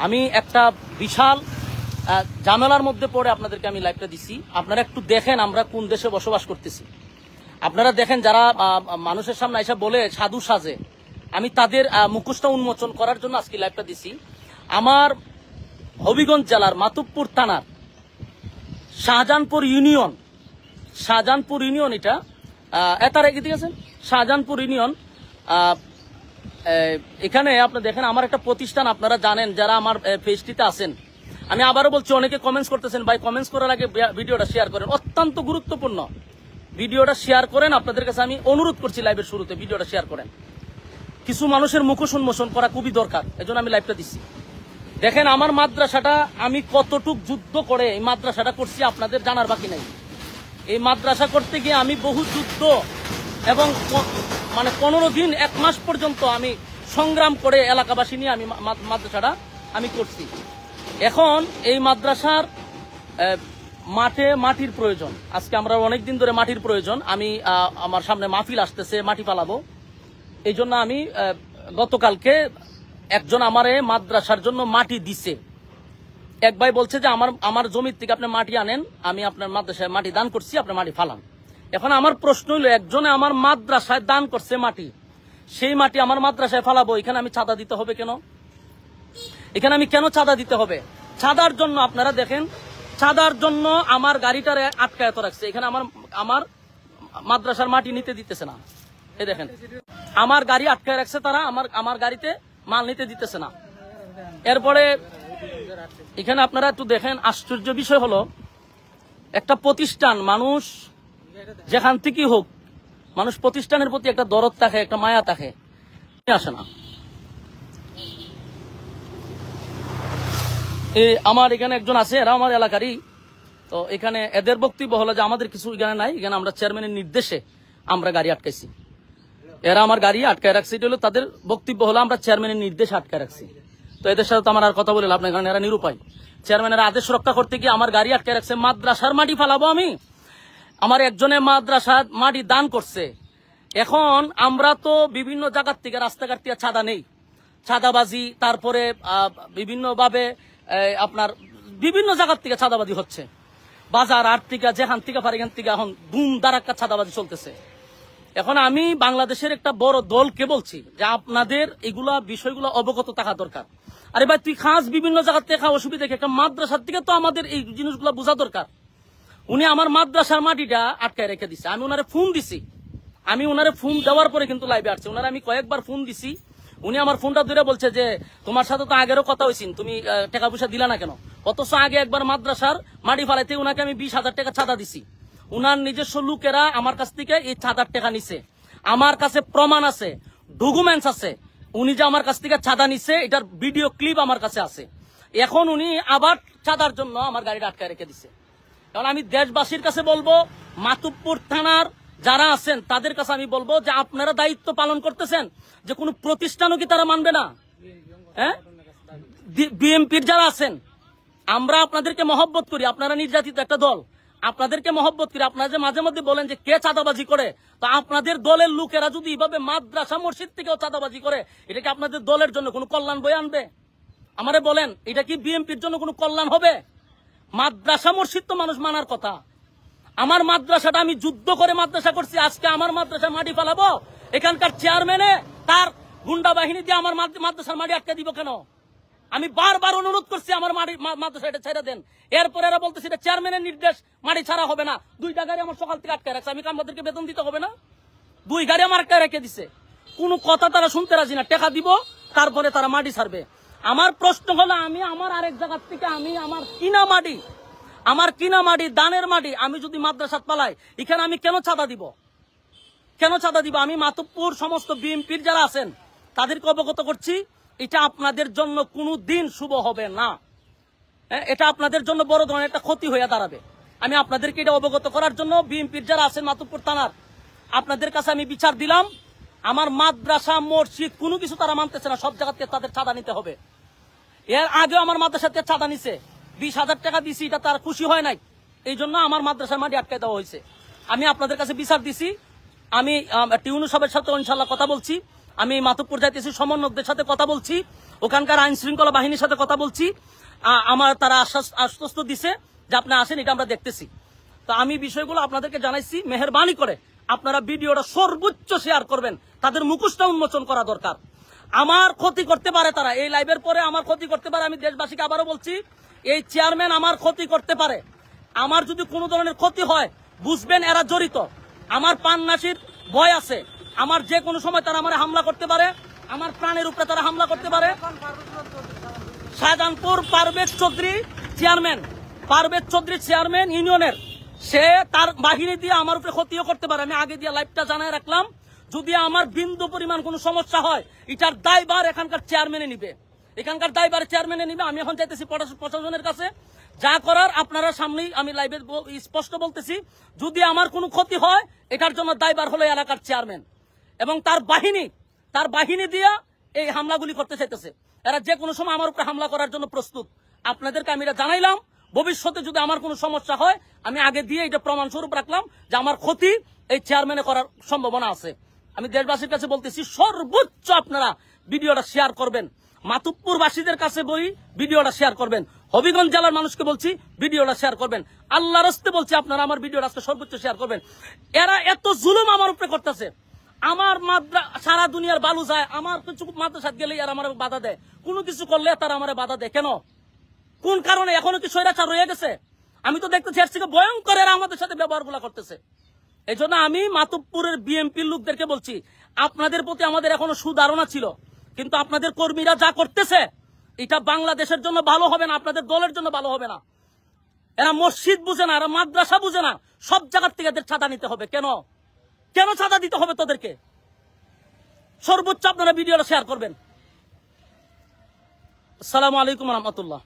আমি একটা বিশাল ঝামেলার মধ্যে পড়ে আপনাদেরকে আমি লাইভটা দিছি। আপনারা একটু দেখেন আমরা কোন দেশে বসবাস করতেছি। আপনারা দেখেন যারা মানুষের সামনে এসে বলে সাধু সাজে, আমি তাদের মুখোশটা উন্মোচন করার জন্য আজকে লাইভটা দিছি। আমার হবিগঞ্জ জেলার মাতুবপুর থানার শাহজাহানপুর ইউনিয়ন এটা এটার এগিয়ে গেছেন শাহজাহানপুর ইউনিয়ন। এখানে আপনি দেখেন আমার একটা প্রতিষ্ঠান, আপনারা জানেন যারা আমার পেজটিতে আছেন। আমি আবারও বলছি, অনেকে কমেন্টস করতেছেন, ভাই কমেন্টস করার আগে ভিডিওটা শেয়ার করেন, অত্যন্ত গুরুত্বপূর্ণ ভিডিওটা শেয়ার করেন। আপনাদের কাছে আমি অনুরোধ করছি লাইভের শুরুতে ভিডিওটা শেয়ার করেন। কিছু মানুষের মুখোশ উন্মোচন করা খুবই দরকার, এজন্য আমি লাইভটা দিচ্ছি। দেখেন আমার মাদ্রাসাটা আমি কতটুক যুদ্ধ করে এই মাদ্রাসাটা করছি আপনাদের জানার বাকি নাই। এই মাদ্রাসা করতে গিয়ে আমি বহু যুদ্ধ এবং 15 দিন 1 মাস পর্যন্ত আমি সংগ্রাম করে এলাকাবাসী নিয়ে আমি মাদ্রাসাটা আমি করছি। এখন এই মাদ্রাসার মাটির প্রয়োজন। আজকে আমরা অনেকদিন ধরে মাটির প্রয়োজন। আমি আমার সামনে মাহফিল আসতেছে, মাটি পালাবো। এই জন্য আমি গতকালকে একজন আমারে মাদ্রাসার জন্য মাটি দিছে। এক ভাই বলছে যে আমার জমির থেকে আপনি মাটি আনেন, আমি আপনার মাদ্রাসায় মাটি দান করছি, আপনি মাটি ফালান। এখন আমার প্রশ্ন হলো, একজনে আমার মাদ্রাসায় দান করছে মাটি, সেই মাটি আমার মাদ্রাসায় ফালাবো, এখানে আমি চাঁদা দিতে হবে কেন? এখানে আমি কেন চাঁদা দিতে হবে? চাঁদার জন্য আপনারা দেখেন, চাঁদার জন্য আমার গাড়িটারে আটকায়ত রাখছে। এখানে আমার মাদ্রাসার মাটি নিতে দিতেছে না। এই দেখেন আমার গাড়ি আটকায় রাখছে তারা, আমার গাড়িতে মাল নিতে দিতেছে না। এরপরে এখানে আপনারা একটু দেখেন, আশ্চর্য বিষয় হলো, একটা প্রতিষ্ঠান, মানুষ যেখান থেকেই হোক, মানুষ প্রতিষ্ঠানের প্রতি একটা দরদ থাকে, একটা মায়া থাকে, আসে না। আমার এখানে একজন আছে, এরা আমার এলাকারই। তো এখানে এদের বক্তব্য হলো যে আমাদের কিছু এখানে নাই, এখানে আমরা চেয়ারম্যানের নির্দেশে আমরা গাড়ি আটকাইছি। এরা আমার গাড়ি আটকায় রাখছে, এটা হলো তাদের বক্তব্য হলো আমরা চেয়ারম্যানের নির্দেশে আটকায় রাখছি। তো এদের সাথে তো আমার আর কথা বলে লাভ নাই, কারণ এরা নিরুপায়। চেয়ারম্যানের আদেশ রক্ষা করতে গিয়ে আমার গাড়ি আটকায় রাখছে। মাদ্রাসার মাটি ফালাবো আমি? আমার একজনে মাদ্রাসার মাটি দান করছে। এখন আমরা তো বিভিন্ন জায়গার থেকে, রাস্তাঘাট থেকে চাঁদা নেই, চাঁদাবাজি, তারপরে বিভিন্নভাবে আপনার বিভিন্ন জায়গার থেকে চাঁদাবাজি হচ্ছে, বাজার আট থেকে যেখান থেকে পারে এখান থেকে এখন ধুম ধারাক্কা চাঁদাবাজি চলতেছে। এখন আমি বাংলাদেশের একটা বড় দলকে বলছি যে আপনাদের এগুলা বিষয়গুলো অবগত থাকা দরকার। আরে ভাই তুই খাস বিভিন্ন জায়গার থেকে, অসুবিধা একটা মাদ্রাসার থেকে তো আমাদের এই জিনিসগুলো বোঝা দরকার। উনি আমার মাদ্রাসার মাটিটা আটকায় রেখে দিছে। আমি ওনারে ফোন দিছি, আমি ওনারে ফোন দেওয়ার পরে কিন্তু লাইভে আসছে। ওনারে আমি কয়েকবার ফোন দিছি, উনি আমার ফোনটা ধরে বলছে যে তোমার সাথে তো আগেরও কথা হয়েছিল, তুমি টাকা পয়সা দিলা না কেন? অথচ আগে একবার মাদ্রাসার মাটি ফালাইতে ওনাকে আমি 20,000 টাকা চাঁদা দিছি। উনার নিজস্ব লোকেরা আমার কাছ থেকে এই চাঁদার টাকা নিছে। আমার কাছে প্রমাণ আছে, ডকুমেন্টস আছে, উনি যে আমার কাছ থেকে চাঁদা নিছে এটার ভিডিও ক্লিপ আমার কাছে আছে। এখন উনি আবার চাঁদার জন্য আমার গাড়িটা আটকায় রেখে দিছে। কারণ আমি দেশবাসীর কাছে বলবো, মাতুবপুর থানার যারা আছেন তাদের কাছে আমি বলবো যে আপনারা দায়িত্ব পালন করতেছেন, যে কোনো প্রতিষ্ঠানও কি তারা মানবে না? হ্যাঁ, বিএমপির যারা আছেন, আমরা আপনাদেরকে মহব্বত করি, আপনারা নির্যাতিত একটা দল, আপনাদেরকে মহব্বত করি। আপনারা যে মাঝে মধ্যে বলেন যে কে চাঁদাবাজি করে, তো আপনাদের দলের লোকেরা যদি এইভাবে মাদ্রাসা মসজিদ থেকেও চাঁদাবাজি করে, এটা কি আপনাদের দলের জন্য কোনো কল্যাণ বয়ে আনবে? আমারে বলেন, এটা কি বিএমপির জন্য কোনো কল্যাণ হবে? মাদ্রাসা মসজিদ তো মানুষ মানার কথা। আমার মাদ্রাসাটা আমি যুদ্ধ করে মাদ্রাসা করছি, আজকে আমার মাদ্রাসা মাটি ফালাবো? এখানকার চেয়ারম্যানে তার গুন্ডা বাহিনী দিয়ে আমার মাদ্রাসার মাটি আটকে দিব কেন? আমি বারবার অনুরোধ করছি আমার মাদ্রাসা এটা ছেড়ে দেন। এরপর এরা বলতেছে এটা চেয়ারম্যানের নির্দেশ, মাটি ছাড়া হবে না। 2টা গাড়ি আমার সকাল থেকে আটকে রাখছে, আমি আমাদেরকে বেতন দিতে হবে না? 2 গাড়ি আমার আটকে রেখে দিছে, কোনো কথা তারা শুনতে রাজি না। টাকা দিব, তারপরে তারা মাটি ছাড়বে। আমার প্রশ্ন হলো, আমি আমার আরেক জায়গার থেকে আমি আমার কিনা মাটি দানের মাটি আমি যদি মাদ্রাসাত পালাই, এখানে আমি কেন চাঁদা দিব? আমি মাতুবপুর সমস্ত বিএমপির যারা আছেন তাদেরকে অবগত করছি, এটা আপনাদের জন্য কোনো দিন শুভ হবে না। এটা আপনাদের জন্য বড় ধরনের একটা ক্ষতি হয়ে দাঁড়াবে। আমি আপনাদেরকে এটা অবগত করার জন্য বিএমপির যারা আছেন মাতুবপুর থানার, আপনাদের কাছে আমি বিচার দিলাম। আমার মাদ্রাসা মসজিদ কোনো কিছু তারা মানতেছে না, সব জায়গাতে তাদের চাঁদা নিতে হবে। এর আগে আমার মাদ্রাসাতে চাঁদা নিছে, 20,000 টাকা দিছি, এটা তার খুশি হয় নাই, এই জন্য আমার মাদ্রাসার মাটি আটকে দেওয়া হয়েছে। আমি আপনাদের কাছে বিচার দিছি। আমি টিউনু সাহেবের সাথে ইনশাল্লাহ কথা বলছি, আমি মাতুবপুর যাইতেছি, সমন্বয়কদের সাথে কথা বলছি। ওখানকার আইন শৃঙ্খলা বাহিনীর সাথে কথা বলছি, আমার তারা আশ্বস্ত দিছে যে আপনি আসেন, এটা আমরা দেখতেছি। তো আমি বিষয়গুলো আপনাদেরকে জানাইছি, মেহেরবানি করে আপনারা ভিডিওটা সর্বোচ্চ শেয়ার করবেন, তাদের মুখোশটা উন্মোচন করা দরকার। আমার ক্ষতি করতে পারে তারা, এই লাইভের পরে আমার ক্ষতি করতে পারে। আমি দেশবাসীকে আবারও বলছি, এই চেয়ারম্যান আমার ক্ষতি করতে পারে। আমার যদি কোনো ধরনের ক্ষতি হয় বুঝবেন এরা জড়িত। আমার প্রাণনাশীর ভয় আছে, আমার যে কোনো সময় তারা আমার হামলা করতে পারে, আমার প্রাণের উপরে তারা হামলা করতে পারে। শাহজাহানপুর পারভেজ চৌধুরী চেয়ারম্যান ইউনিয়নের, সে তার বাহিনী দিয়ে আমার উপরে ক্ষতিও করতে পারে। আমি আগে দিয়ে লাইভটা জানাই রাখলাম, যদি আমার বিন্দু পরিমাণ কোনো সমস্যা হয় এটার দায়ভার এখানকার চেয়ারম্যানে নিবে, আমি এখন চাইতেছি প্রশাসনের কাছে যা করার আপনারা সামনেই আমি লাইভে স্পষ্ট বলতেছি, যদি আমার কোনো ক্ষতি হয় এটার জন্য দায়ভার হলো এলাকার চেয়ারম্যান এবং তার বাহিনী দিয়া এই হামলাগুলি করতে চাইতেছে। এরা যে কোনো সময় আমার উপরে হামলা করার জন্য প্রস্তুত। আপনাদেরকে আমি এটা জানাইলাম, ভবিষ্যতে যদি আমার কোনো সমস্যা হয় আমি আগে দিয়ে এটা প্রমাণ স্বরূপ রাখলাম যে আমার ক্ষতি এই চেয়ারম্যানে করার সম্ভাবনা আছে। আমি দেশবাসীর কাছে বলতেছি, সর্বোচ্চ আপনারা ভিডিওটা শেয়ার করবেন, মাতুব্বরবাসীদের কাছে ভিডিওটা শেয়ার করবেন, হবিগঞ্জ জেলার মানুষকে বলছি ভিডিওটা শেয়ার করবেন, আল্লাহর রাস্তে বলছি আপনারা আমার ভিডিওটা আজকে সর্বোচ্চ শেয়ার করবেন। এরা এত জুলুম আমার উপরে করতেছে, আমার সারা দুনিয়ার বালু যায়, আমার কিছু মাদ্রাসাত গেলে এরা আমার বাধা দেয়, কোনো কিছু করলে তারা আমার বাধা দেয়। কেন, কোন কারণে? এখনো কি স্বৈরাচার রয়ে গেছে? আমি তো দেখতেছি এর থেকে ভয়ঙ্কর এরা আমাদের সাথে ব্যবহারগুলো করতেছে। এই জন্য আমি মাতুব্বরের বিএমপির লোকদেরকে বলছি, আপনাদের প্রতি আমাদের এখনো সুধারণা ছিল, কিন্তু আপনাদের কর্মীরা যা করতেছে এটা বাংলাদেশের জন্য ভালো হবে না, আপনাদের দলের জন্য ভালো হবে না। এরা মসজিদ বুঝে না, এরা মাদ্রাসা বুঝে না, সব জায়গার থেকে এদের ছাতা নিতে হবে। কেন ছাতা দিতে হবে তোদেরকে? সর্বোচ্চ আপনারা ভিডিওটা শেয়ার করবেন। আসসালামু আলাইকুম রহমতুল্লাহ।